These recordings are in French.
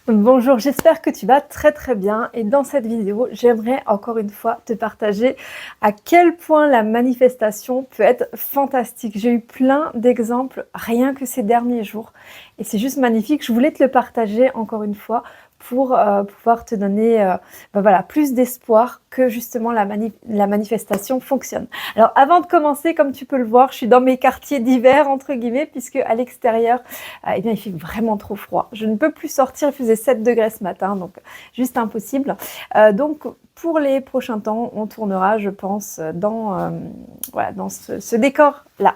Bonjour, j'espère que tu vas très très bien et dans cette vidéo, j'aimerais encore une fois te partager à quel point la manifestation peut être fantastique. J'ai eu plein d'exemples rien que ces derniers jours et c'est juste magnifique. Je voulais te le partager encore une fois pour pouvoir te donner voilà, plus d'espoir que justement la manifestation fonctionne. Alors avant de commencer, comme tu peux le voir, je suis dans mes quartiers d'hiver entre guillemets puisque à l'extérieur, eh bien, il fait vraiment trop froid. Je ne peux plus sortir, il faisait 7 degrés ce matin, donc juste impossible. Donc pour les prochains temps, on tournera, je pense, voilà, dans ce décor-là.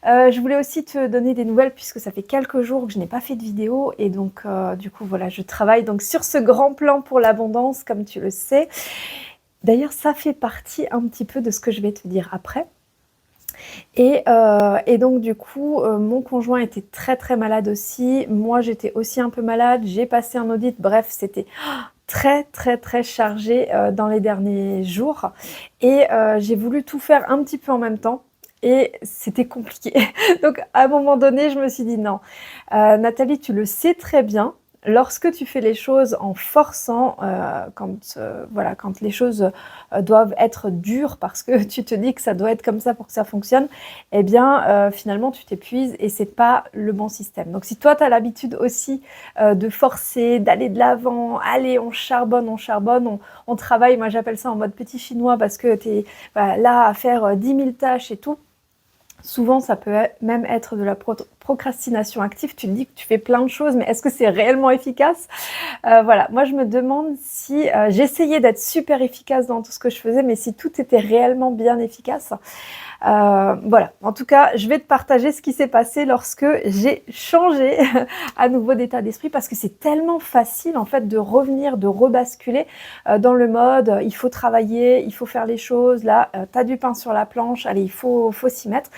Je voulais aussi te donner des nouvelles puisque ça fait quelques jours que je n'ai pas fait de vidéo et donc du coup voilà, je travaille donc sur ce grand plan pour l'abondance, comme tu le sais. D'ailleurs, ça fait partie un petit peu de ce que je vais te dire après. Et donc du coup, mon conjoint était très très malade aussi. Moi, j'étais aussi un peu malade. J'ai passé un audit. Bref, c'était très très très chargé dans les derniers jours. Et j'ai voulu tout faire un petit peu en même temps. Et c'était compliqué. Donc à un moment donné, je me suis dit non. Nathalie, tu le sais très bien. Lorsque tu fais les choses en forçant, voilà, quand les choses doivent être dures parce que tu te dis que ça doit être comme ça pour que ça fonctionne, eh bien finalement tu t'épuises et c'est pas le bon système. Donc si toi tu as l'habitude aussi de forcer, d'aller de l'avant, allez on charbonne, on travaille, moi j'appelle ça en mode petit chinois parce que tu es voilà, là à faire 10 000 tâches et tout. Souvent, ça peut même être de la procrastination active. Tu te dis que tu fais plein de choses, mais est-ce que c'est réellement efficace? Voilà, moi je me demande si j'essayais d'être super efficace dans tout ce que je faisais, mais si tout était réellement bien efficace. Voilà, en tout cas, je vais te partager ce qui s'est passé lorsque j'ai changé à nouveau d'état d'esprit parce que c'est tellement facile en fait de revenir, de rebasculer dans le mode il faut travailler, il faut faire les choses, là, tu as du pain sur la planche, allez, il faut s'y mettre.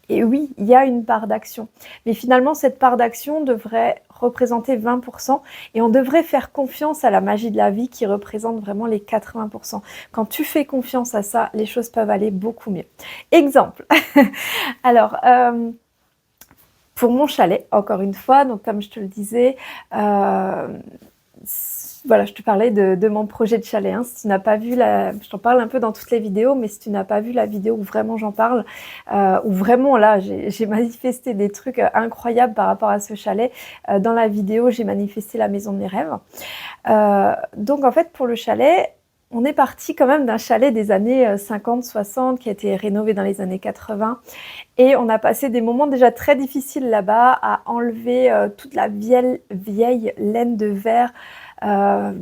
Et oui, il y a une part d'action. Mais finalement, cette part d'action devrait représenter 20% et on devrait faire confiance à la magie de la vie qui représente vraiment les 80%. Quand tu fais confiance à ça, les choses peuvent aller beaucoup mieux. Exemple. Alors, pour mon chalet, encore une fois, donc comme je te le disais, voilà, je te parlais de mon projet de chalet. Hein. Si tu n'as pas vu je t'en parle un peu dans toutes les vidéos, mais si tu n'as pas vu la vidéo où vraiment j'en parle, où vraiment là, j'ai manifesté des trucs incroyables par rapport à ce chalet. Dans la vidéo, j'ai manifesté la maison de mes rêves. Donc en fait, pour le chalet, on est parti quand même d'un chalet des années 50-60 qui a été rénové dans les années 80 et on a passé des moments déjà très difficiles là-bas à enlever toute la vieille laine de verre. Ça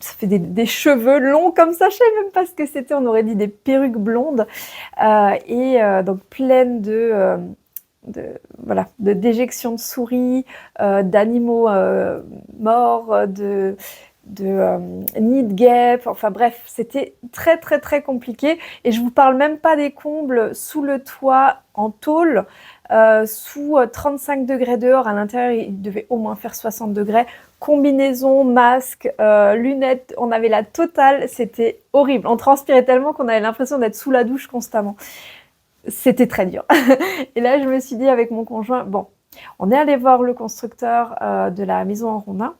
fait des cheveux longs comme ça, je ne savais même pas ce que c'était, on aurait dit des perruques blondes donc pleines voilà, de déjections de souris, d'animaux morts, de nids de guêpes, enfin bref, c'était très très très compliqué et je vous parle même pas des combles sous le toit en tôle, sous 35 degrés dehors, à l'intérieur il devait au moins faire 60 degrés, combinaison, masque, lunettes, on avait la totale, c'était horrible, on transpirait tellement qu'on avait l'impression d'être sous la douche constamment, c'était très dur. Et là je me suis dit avec mon conjoint, bon, on est allé voir le constructeur de la maison en rondin.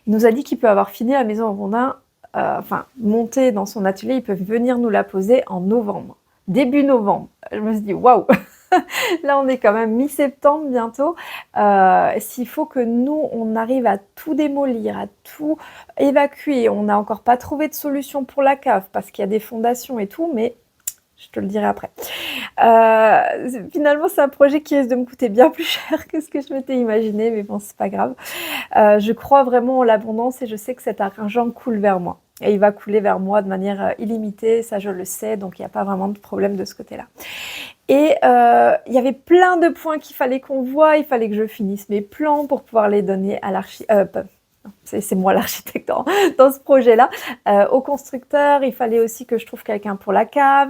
Il nous a dit qu'il peut avoir fini la maison en rondin, enfin monté dans son atelier, il peut venir nous la poser en novembre, début novembre. Je me suis dit waouh, là on est quand même mi-septembre bientôt. S'il faut que nous on arrive à tout démolir, à tout évacuer, on n'a encore pas trouvé de solution pour la cave parce qu'il y a des fondations et tout, mais je te le dirai après. Finalement, c'est un projet qui risque de me coûter bien plus cher que ce que je m'étais imaginé, mais bon, c'est pas grave. Je crois vraiment en l'abondance et je sais que cet argent coule vers moi. Et il va couler vers moi de manière illimitée, ça je le sais, donc il n'y a pas vraiment de problème de ce côté-là. Et il y avait plein de points qu'il fallait qu'on voit, il fallait que je finisse mes plans pour pouvoir les donner à c'est moi l'architecte dans ce projet-là, au constructeur. Il fallait aussi que je trouve quelqu'un pour la cave,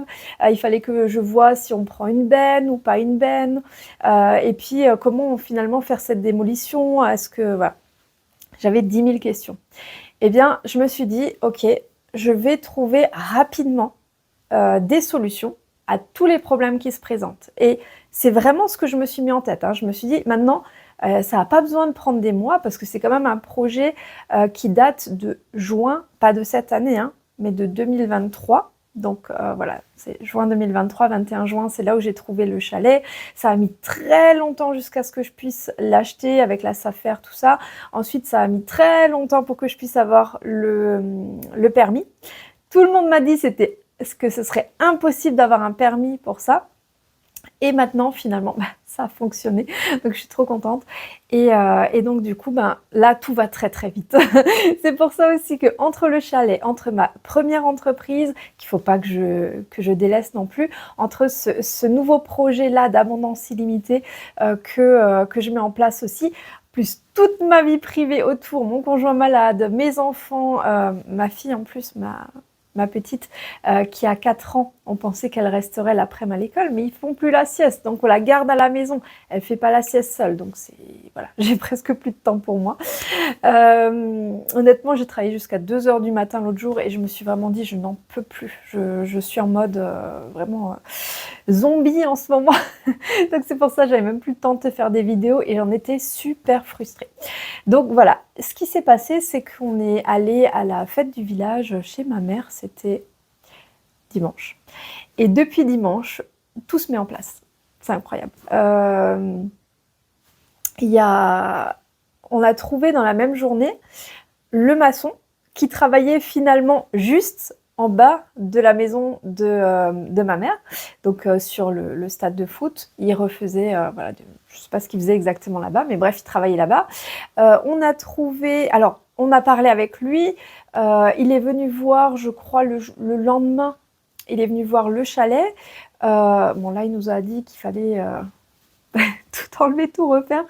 il fallait que je vois si on prend une benne ou pas une benne, et puis comment finalement faire cette démolition, est-ce que voilà. J'avais 10 000 questions. Eh bien, je me suis dit, ok, je vais trouver rapidement des solutions à tous les problèmes qui se présentent. Et c'est vraiment ce que je me suis mis en tête. Hein. Je me suis dit, maintenant, Ça n'a pas besoin de prendre des mois parce que c'est quand même un projet qui date de juin, pas de cette année, hein, mais de 2023. Donc voilà, c'est juin 2023, 21 juin, c'est là où j'ai trouvé le chalet. Ça a mis très longtemps jusqu'à ce que je puisse l'acheter avec la SAFER, tout ça. Ensuite, ça a mis très longtemps pour que je puisse avoir le permis. Tout le monde m'a dit que ce serait impossible d'avoir un permis pour ça. Et maintenant, finalement, ça a fonctionné. Donc, je suis trop contente. Et donc, du coup, là, tout va très, très vite. C'est pour ça aussi qu'entre le chalet, entre ma première entreprise, qu'il ne faut pas que je délaisse non plus, entre ce nouveau projet-là d'abondance illimitée que je mets en place aussi, plus toute ma vie privée autour, mon conjoint malade, mes enfants, ma fille en plus, ma petite qui a 4 ans, on pensait qu'elle resterait l'après-midi à l'école, mais ils font plus la sieste, donc on la garde à la maison. Elle fait pas la sieste seule, donc voilà, j'ai presque plus de temps pour moi. Honnêtement, j'ai travaillé jusqu'à 2 heures du matin l'autre jour et je me suis vraiment dit, je n'en peux plus. Je suis en mode vraiment zombie en ce moment. Donc c'est pour ça que j'avais même plus le temps de te faire des vidéos et j'en étais super frustrée. Donc voilà, ce qui s'est passé, c'est qu'on est allé à la fête du village chez ma mère, c'était dimanche. Et depuis dimanche, tout se met en place. C'est incroyable. On a trouvé dans la même journée le maçon qui travaillait finalement juste en bas de la maison de ma mère, donc sur le stade de foot. Il refaisait, voilà, je ne sais pas ce qu'il faisait exactement là-bas, mais bref, il travaillait là-bas. On a trouvé, alors on a parlé avec lui, il est venu voir, je crois, le lendemain, il est venu voir le chalet. Bon là, il nous a dit qu'il fallait tout enlever, tout refaire,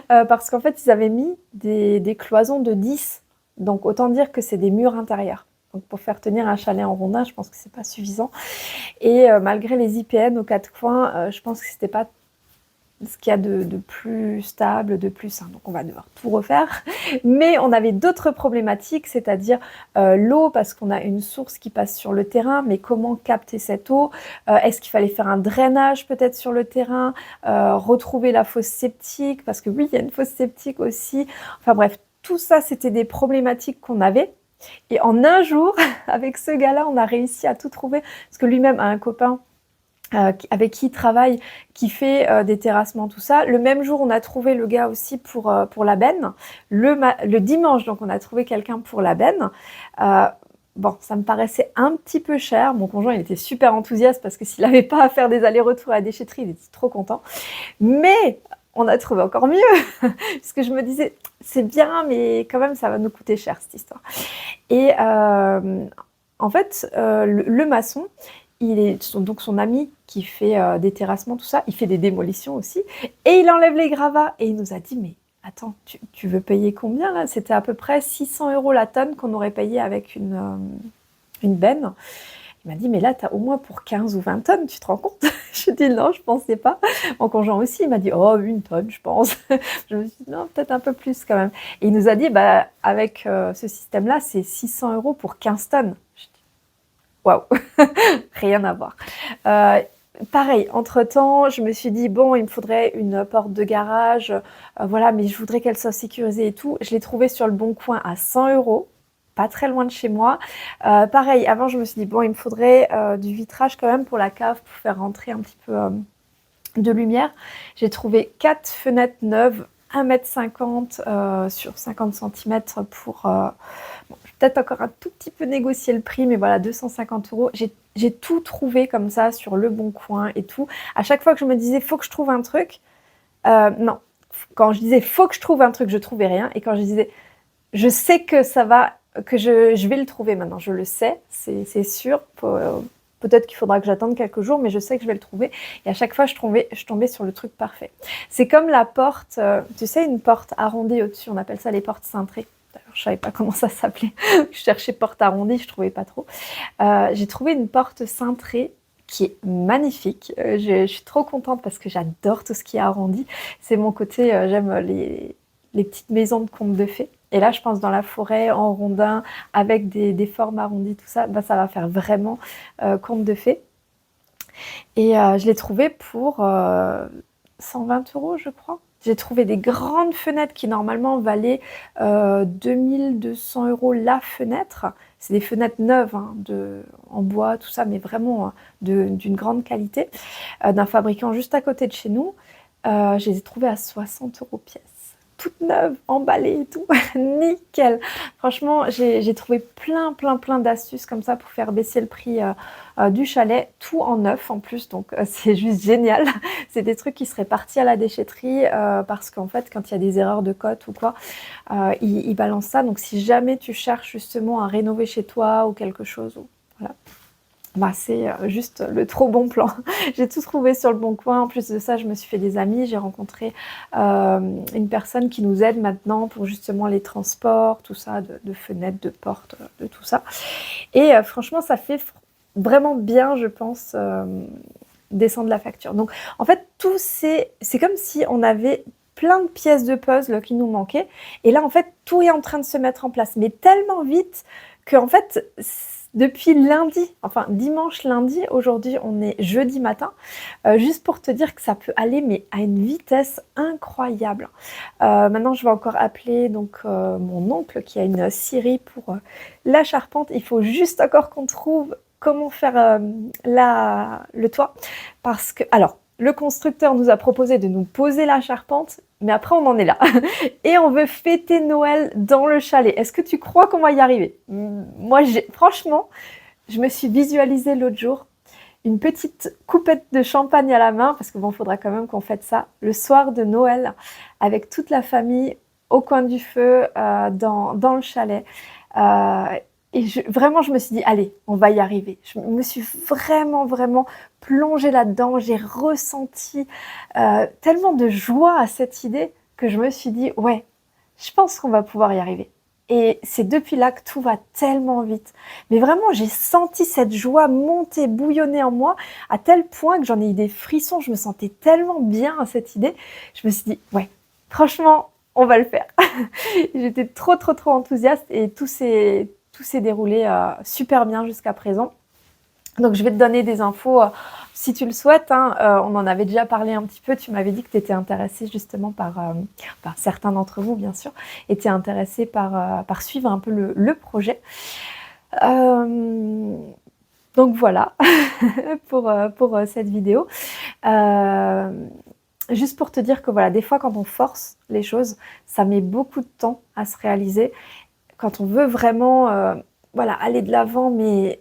parce qu'en fait, ils avaient mis des cloisons de 10, donc autant dire que c'est des murs intérieurs. Donc pour faire tenir un chalet en rondin, je pense que c'est pas suffisant. Et malgré les IPN aux 4 coins, je pense que c'était pas ce qu'il y a de plus stable, de plus sain. Donc on va devoir tout refaire. Mais on avait d'autres problématiques, c'est-à-dire l'eau, parce qu'on a une source qui passe sur le terrain, mais comment capter cette eau? Est-ce qu'il fallait faire un drainage peut-être sur le terrain? Retrouver la fosse septique, parce que oui, il y a une fosse septique aussi. Enfin bref, tout ça, c'était des problématiques qu'on avait. Et en un jour, avec ce gars-là, on a réussi à tout trouver, parce que lui-même a un copain avec qui il travaille, qui fait des terrassements, tout ça. Le même jour, on a trouvé le gars aussi pour la benne. Le dimanche, donc on a trouvé quelqu'un pour la benne. Bon, ça me paraissait un petit peu cher. Mon conjoint, il était super enthousiaste parce que s'il n'avait pas à faire des allers-retours à la déchetterie, il était trop content. Mais on a trouvé encore mieux, puisque je me disais, c'est bien, mais quand même, ça va nous coûter cher, cette histoire. Et en fait, le maçon, donc son ami qui fait des terrassements, tout ça, il fait des démolitions aussi, et il enlève les gravats. Et il nous a dit, mais attends, tu veux payer combien là? C'était à peu près 600 € la tonne qu'on aurait payé avec une benne. Il m'a dit, mais là, tu as au moins pour 15 ou 20 tonnes, tu te rends compte? Je dis, non, je pensais pas. Mon conjoint aussi, il m'a dit, oh, 1 tonne, je pense. Je me suis dit, non, peut-être un peu plus quand même. Et il nous a dit, avec ce système-là, c'est 600 € pour 15 tonnes. Je dis, waouh, rien à voir. Pareil, entre-temps, je me suis dit, bon, il me faudrait une porte de garage, voilà, mais je voudrais qu'elle soit sécurisée et tout. Je l'ai trouvée sur le Bon Coin à 100 €. Pas très loin de chez moi. Pareil, avant, je me suis dit, bon, il me faudrait du vitrage quand même pour la cave, pour faire rentrer un petit peu de lumière. J'ai trouvé 4 fenêtres neuves, 1,50 m sur 50 cm pour... bon, je vais peut-être encore un tout petit peu négocier le prix, mais voilà, 250 €. J'ai tout trouvé comme ça sur le Bon Coin et tout. À chaque fois que je me disais, faut que je trouve un truc, non. Quand je disais, faut que je trouve un truc, je trouvais rien. Et quand je disais, je sais que ça va, que je vais le trouver maintenant, je le sais, c'est sûr. Peut-être qu'il faudra que j'attende quelques jours, mais je sais que je vais le trouver. Et à chaque fois, je tombais sur le truc parfait. C'est comme la porte, tu sais, une porte arrondie au-dessus, on appelle ça les portes cintrées. D'ailleurs, je savais pas comment ça s'appelait. Je cherchais porte arrondie, je trouvais pas trop. J'ai trouvé une porte cintrée qui est magnifique. Je suis trop contente parce que j'adore tout ce qui est arrondi. C'est mon côté, j'aime les petites maisons de contes de fées. Et là, je pense dans la forêt, en rondin, avec des formes arrondies, tout ça, ça va faire vraiment conte de fées. Et je l'ai trouvé pour 120 €, je crois. J'ai trouvé des grandes fenêtres qui normalement valaient 2 200 € la fenêtre. C'est des fenêtres neuves, hein, en bois, tout ça, mais vraiment d'une grande qualité, d'un fabricant juste à côté de chez nous. Je les ai trouvées à 60 € pièce. Toutes neuves, emballées et tout. Nickel. Franchement, j'ai trouvé plein d'astuces comme ça pour faire baisser le prix du chalet, tout en neuf en plus, donc c'est juste génial. C'est des trucs qui seraient partis à la déchetterie parce qu'en fait, quand il y a des erreurs de cote ou quoi, ils balancent ça. Donc si jamais tu cherches justement à rénover chez toi ou quelque chose, voilà. Bah, c'est juste le trop bon plan. J'ai tout trouvé sur le bon coin. En plus de ça, je me suis fait des amis. J'ai rencontré une personne qui nous aide maintenant pour justement les transports, tout ça, de fenêtres, de portes, de tout ça. Et franchement, ça fait vraiment bien, je pense, descendre la facture. Donc, en fait, c'est comme si on avait plein de pièces de puzzle qui nous manquaient. Et là, en fait, tout est en train de se mettre en place, mais tellement vite que, en fait, depuis lundi, enfin dimanche, lundi, aujourd'hui on est jeudi matin, juste pour te dire que ça peut aller mais à une vitesse incroyable. Maintenant je vais encore appeler donc mon oncle qui a une scierie pour la charpente. Il faut juste encore qu'on trouve comment faire le toit, parce que, alors, le constructeur nous a proposé de nous poser la charpente, mais après on en est là. Et on veut fêter Noël dans le chalet. Est-ce que tu crois qu'on va y arriver? Moi, franchement, je me suis visualisée l'autre jour, une petite coupette de champagne à la main, parce que bon, faudra quand même qu'on fête ça, le soir de Noël, avec toute la famille au coin du feu, dans le chalet. Et vraiment, je me suis dit, allez, on va y arriver. Je me suis vraiment plongée là-dedans. J'ai ressenti tellement de joie à cette idée que je me suis dit, ouais, je pense qu'on va pouvoir y arriver. Et c'est depuis là que tout va tellement vite. Mais vraiment, j'ai senti cette joie monter, bouillonner en moi, à tel point que j'en ai eu des frissons. Je me sentais tellement bien à cette idée. Je me suis dit, ouais, franchement, on va le faire. J'étais trop enthousiaste et tout s'est déroulé super bien jusqu'à présent. Donc, je vais te donner des infos si tu le souhaites. Hein. On en avait déjà parlé un petit peu. Tu m'avais dit que tu étais intéressée justement par certains d'entre vous, bien sûr, étaient intéressés par suivre un peu le projet. Donc, voilà pour cette vidéo. Juste pour te dire que voilà, des fois, quand on force les choses, ça met beaucoup de temps à se réaliser. Quand on veut vraiment voilà, aller de l'avant, mais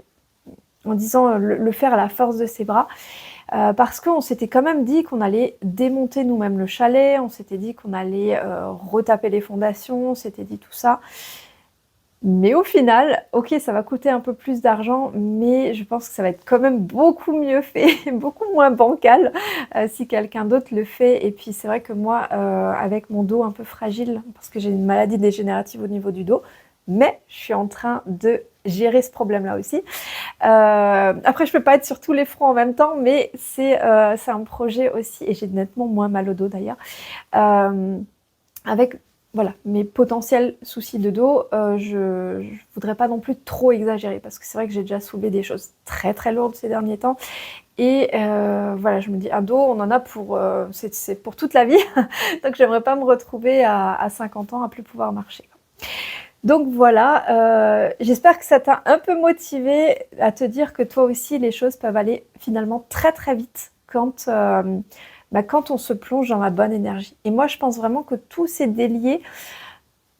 en disant le faire à la force de ses bras, parce qu'on s'était quand même dit qu'on allait démonter nous-mêmes le chalet, on s'était dit qu'on allait retaper les fondations, on s'était dit tout ça. Mais au final, ok, ça va coûter un peu plus d'argent, mais je pense que ça va être quand même beaucoup mieux fait, beaucoup moins bancal si quelqu'un d'autre le fait. Et puis c'est vrai que moi, avec mon dos un peu fragile, parce que j'ai une maladie dégénérative au niveau du dos, mais je suis en train de gérer ce problème-là aussi. Après, je peux pas être sur tous les fronts en même temps, mais c'est un projet aussi, et j'ai nettement moins mal au dos d'ailleurs, avec voilà, mes potentiels soucis de dos, je voudrais pas non plus trop exagérer, parce que c'est vrai que j'ai déjà soulevé des choses très lourdes ces derniers temps. Et voilà, je me dis, un dos, on en a pour, c'est pour toute la vie. Donc j'aimerais pas me retrouver à 50 ans à plus pouvoir marcher. Donc voilà, j'espère que ça t'a un peu motivé à te dire que toi aussi, les choses peuvent aller finalement très vite quand on se plonge dans la bonne énergie. Et moi, je pense vraiment que tout s'est délié,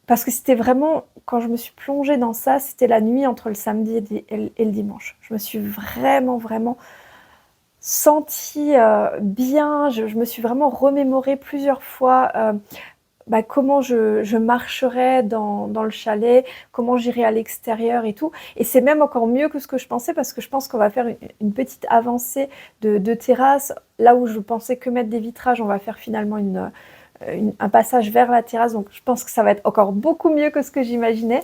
parce que c'était vraiment, quand je me suis plongée dans ça, c'était la nuit entre le samedi et le dimanche. Je me suis vraiment sentie bien, je me suis vraiment remémorée plusieurs fois comment je marcherais dans le chalet, comment j'irais à l'extérieur et tout. Et c'est même encore mieux que ce que je pensais, parce que je pense qu'on va faire une petite avancée de terrasse. Là où je pensais que mettre des vitrages, on va faire finalement un passage vers la terrasse. Donc je pense que ça va être encore beaucoup mieux que ce que j'imaginais.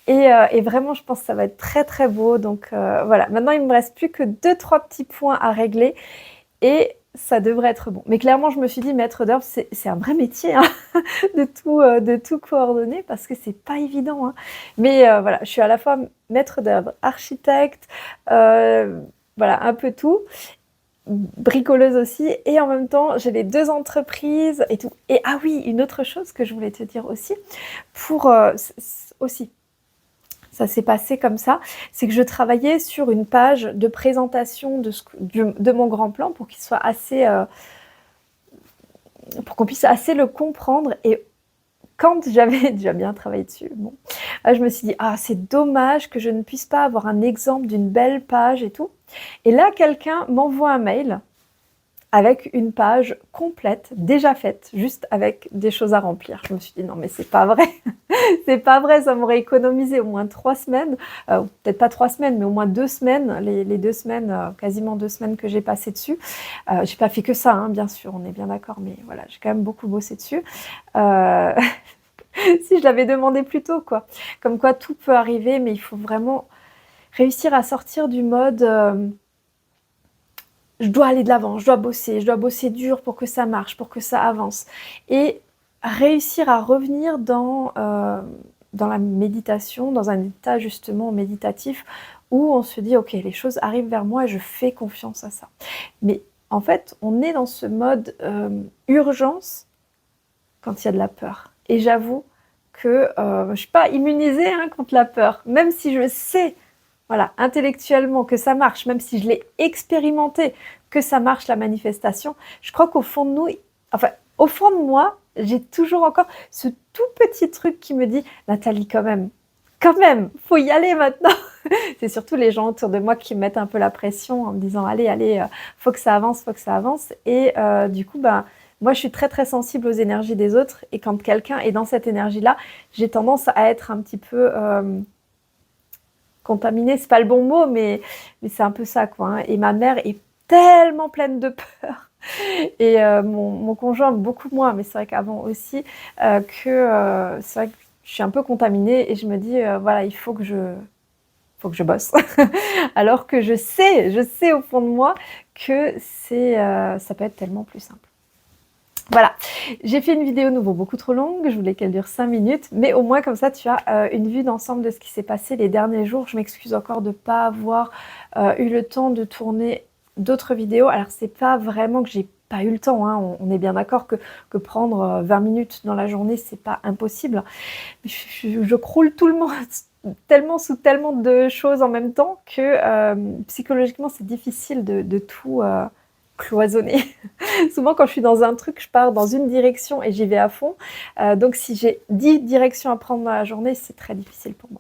Et vraiment, je pense que ça va être très beau. Donc voilà, maintenant il ne me reste plus que 2-3 petits points à régler. Et ça devrait être bon. Mais clairement, je me suis dit, maître d'œuvre, c'est un vrai métier hein, de tout coordonner, parce que c'est pas évident. Hein. Mais voilà, je suis à la fois maître d'œuvre, architecte, voilà, un peu tout. bricoleuse aussi et en même temps j'ai les 2 entreprises et tout. Et ah oui, une autre chose que je voulais te dire aussi, pour aussi, ça s'est passé comme ça, c'est que je travaillais sur une page de présentation de mon grand plan pour qu'il soit assez, pour qu'on puisse assez le comprendre. Et quand j'avais déjà bien travaillé dessus, bon, je me suis dit: «Ah, c'est dommage que je ne puisse pas avoir un exemple d'une belle page et tout». Et là, quelqu'un m'envoie un mail avec une page complète, déjà faite, juste avec des choses à remplir. Je me suis dit: «Non mais c'est pas vrai, c'est pas vrai, ça m'aurait économisé au moins 3 semaines», peut-être pas 3 semaines, mais au moins 2 semaines, les 2 semaines, quasiment 2 semaines que j'ai passées dessus. J'ai pas fait que ça, hein, bien sûr, on est bien d'accord, mais voilà, j'ai quand même beaucoup bossé dessus. Heu, si je l'avais demandé plus tôt, quoi. Comme quoi tout peut arriver, mais il faut vraiment réussir à sortir du mode, je dois aller de l'avant, je dois bosser dur pour que ça marche, pour que ça avance. Et réussir à revenir dans la méditation, dans un état justement méditatif où on se dit: «OK, les choses arrivent vers moi et je fais confiance à ça». Mais en fait, on est dans ce mode, urgence quand il y a de la peur. Et j'avoue que, je suis pas immunisée, hein, contre la peur. Même si je sais, voilà, intellectuellement que ça marche, même si je l'ai expérimenté, que ça marche la manifestation, je crois qu'au fond de nous, enfin, au fond de moi, j'ai toujours encore ce tout petit truc qui me dit: «Nathalie, quand même, faut y aller maintenant». C'est surtout les gens autour de moi qui me mettent un peu la pression en me disant: «Allez, allez, faut que ça avance, faut que ça avance». Et du coup, ben, moi, je suis très, très sensible aux énergies des autres et quand quelqu'un est dans cette énergie-là, j'ai tendance à être un petit peu, contaminée, c'est pas le bon mot, mais c'est un peu ça, quoi, hein. Et ma mère est tellement pleine de peur et mon conjoint beaucoup moins, mais c'est vrai qu'avant aussi, c'est vrai que je suis un peu contaminée et je me dis, voilà, il faut que je bosse. Alors que je sais au fond de moi que ça peut être tellement plus simple. Voilà, j'ai fait une vidéo nouveau beaucoup trop longue, je voulais qu'elle dure 5 minutes, mais au moins comme ça tu as une vue d'ensemble de ce qui s'est passé les derniers jours. Je m'excuse encore de ne pas avoir eu le temps de tourner d'autres vidéos. Alors c'est pas vraiment que j'ai pas eu le temps, hein. On est bien d'accord que prendre 20 minutes dans la journée, c'est pas impossible. Je croule tout le monde tellement sous tellement de choses en même temps que psychologiquement c'est difficile de tout cloisonner. Souvent, quand je suis dans un truc, je pars dans une direction et j'y vais à fond. Donc, si j'ai 10 directions à prendre dans la journée, c'est très difficile pour moi.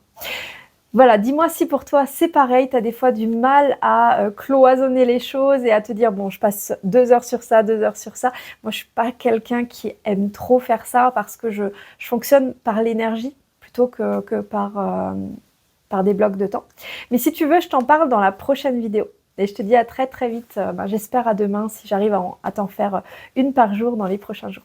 Voilà, dis-moi si pour toi c'est pareil, tu as des fois du mal à cloisonner les choses et à te dire: «Bon, je passe 2 heures sur ça, 2 heures sur ça». Moi, je suis pas quelqu'un qui aime trop faire ça parce que je fonctionne par l'énergie plutôt que par des blocs de temps. Mais si tu veux, je t'en parle dans la prochaine vidéo. Et je te dis à très très vite, j'espère à demain si j'arrive à t'en faire une par jour dans les prochains jours.